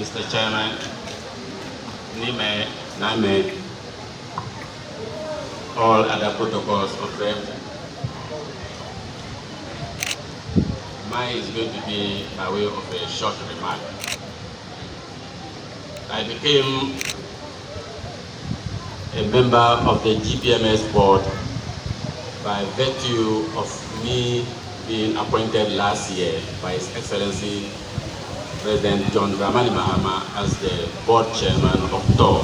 Mr. Chairman, Name, all other protocols observed. Mine is going to be by way of a short remark. I became a member of the GPMS board by virtue of me being appointed last year by His Excellency President John Dramani Mahama as the board chairman of TOR.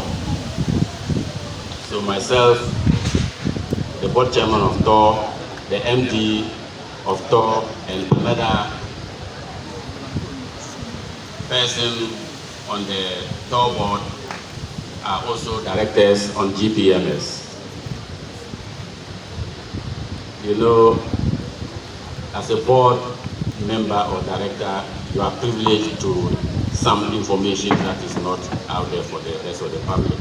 So myself, the board chairman of TOR, the MD of TOR, and another person on the TOR board are also directors on GPMS. You know, as a board member or director, you are privileged to some information that is not out there for the rest of the public.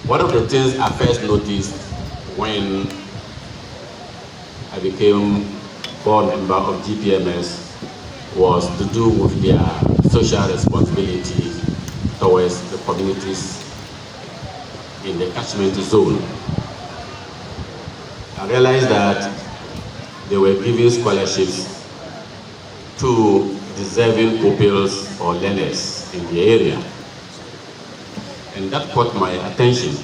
One of the things I first noticed when I became board member of GPMS was to do with their social responsibility towards the communities in the catchment zone. I realized that they were giving scholarships to deserving pupils or learners in the area. And that caught my attention.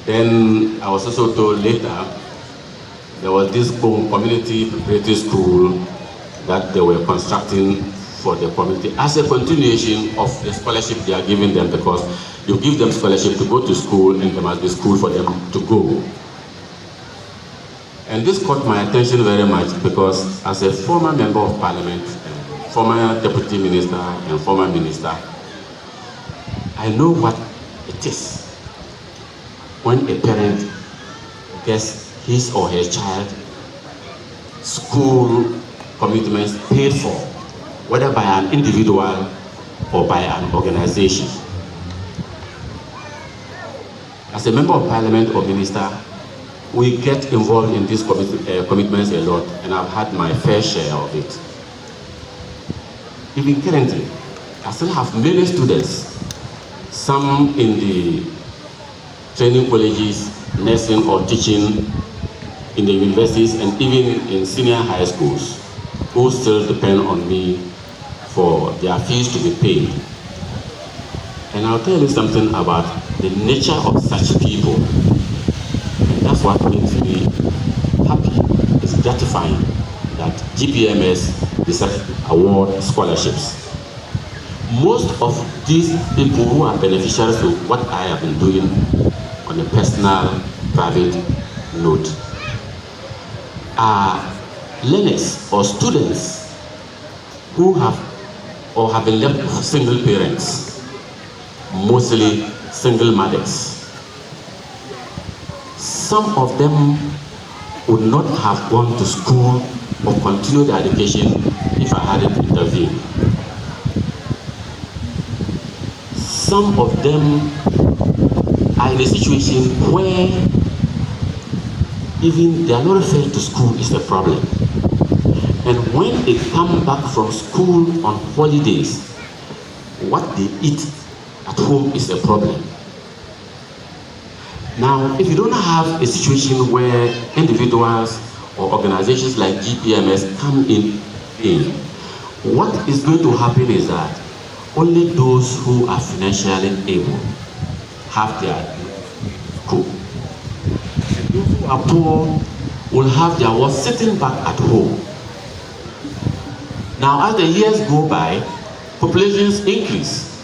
Then I was also told later there was this community preparatory school that they were constructing for the community as a continuation of the scholarship they are giving them, because you give them scholarship to go to school and there must be school for them to go. And this caught my attention very much because as a former member of parliament, former deputy minister and former minister, I know what it is when a parent gets his or her child school commitments paid for, whether by an individual or by an organization. As a member of parliament or minister, we get involved in these commitments a lot, and I've had my fair share of it. Even currently, I still have many students, some in the training colleges, nursing or teaching in the universities, and even in senior high schools, who still depend on me for their fees to be paid. And I'll tell you something about the nature of such people. That's what makes me happy. It's gratifying that GPMS decided to award scholarships. Most of these people who are beneficiaries to what I have been doing on a personal, private note are learners or students who have or have been left with single parents, mostly single mothers. Some of them would not have gone to school or continued their education if I hadn't intervened. Some of them are in a situation where even they are not referred to school is a problem. And when they come back from school on holidays, what they eat at home is a problem. Now, if you don't have a situation where individuals or organizations like GPMS come in, what is going to happen is that only those who are financially able have their cook. And those who are poor will have their work sitting back at home. Now, as the years go by, populations increase.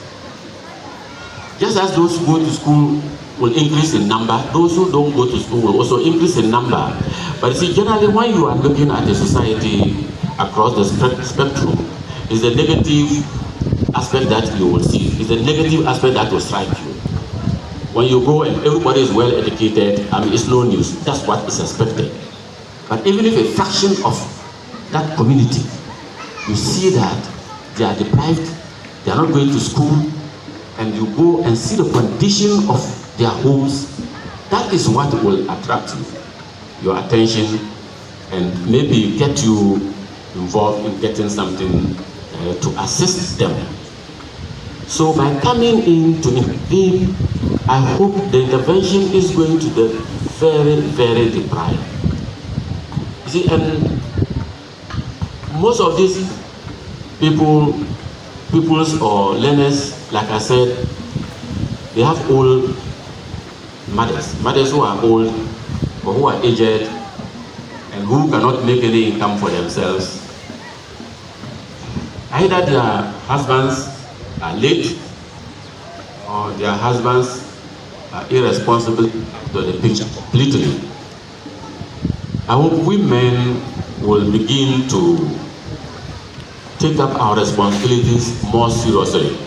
Just as those who go to school will increase in number, those who don't go to school will also increase in number. But you see, generally when you are looking at a society across the spectrum, is the negative aspect that you will see, is the negative aspect that will strike you. When you go and everybody is well educated, it's no news, that's what is expected. But even if a fraction of that community, you see that they are deprived, they are not going to school, and you go and see the condition of their homes, that is what will attract you, your attention, and maybe get you involved in getting something to assist them. So by coming in to intervene, I hope the intervention is going to be very, very deprived. You see, and most of these peoples or learners, like I said, they have old mothers who are old or who are aged and who cannot make any income for themselves. Either their husbands are late or their husbands are irresponsible to the picture completely. I hope we men will begin to take up our responsibilities more seriously,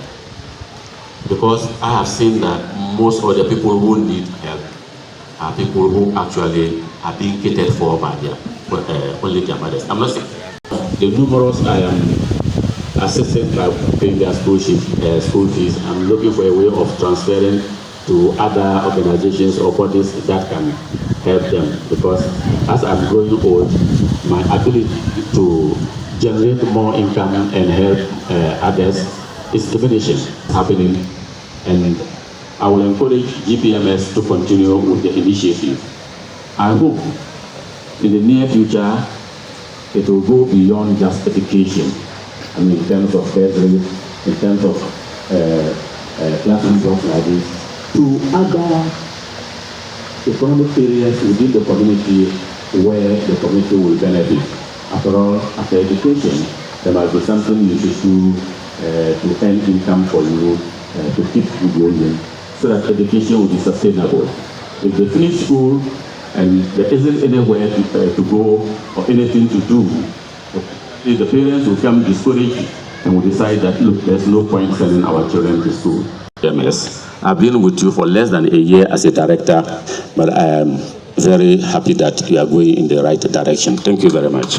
because I have seen that most of the people who need help are people who actually are being catered for by their only their mothers. I'm not saying the numerous I am assisted by paying their school fees. I'm looking for a way of transferring to other organizations or bodies that can help them, because as I'm growing old, my ability to generate more income and help others is diminishing, happening, and I will encourage GPMS to continue with the initiative. I hope in the near future it will go beyond just education. I mean, in terms of bursary, in terms of classroom jobs like this, to other economic areas within the community where the community will benefit. After all, after education, there might be something you should do to earn income for you, to keep you going, so that education will be sustainable. If they finish school and there isn't anywhere to go or anything to do, the parents will become discouraged and will decide that, look, there's no point sending our children to school. Yes, I've been with you for less than a year as a director, but I am very happy that you are going in the right direction. Thank you very much.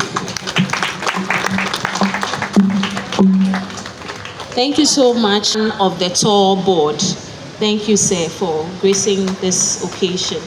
Thank you so much of the tour board. Thank you, sir, for gracing this occasion.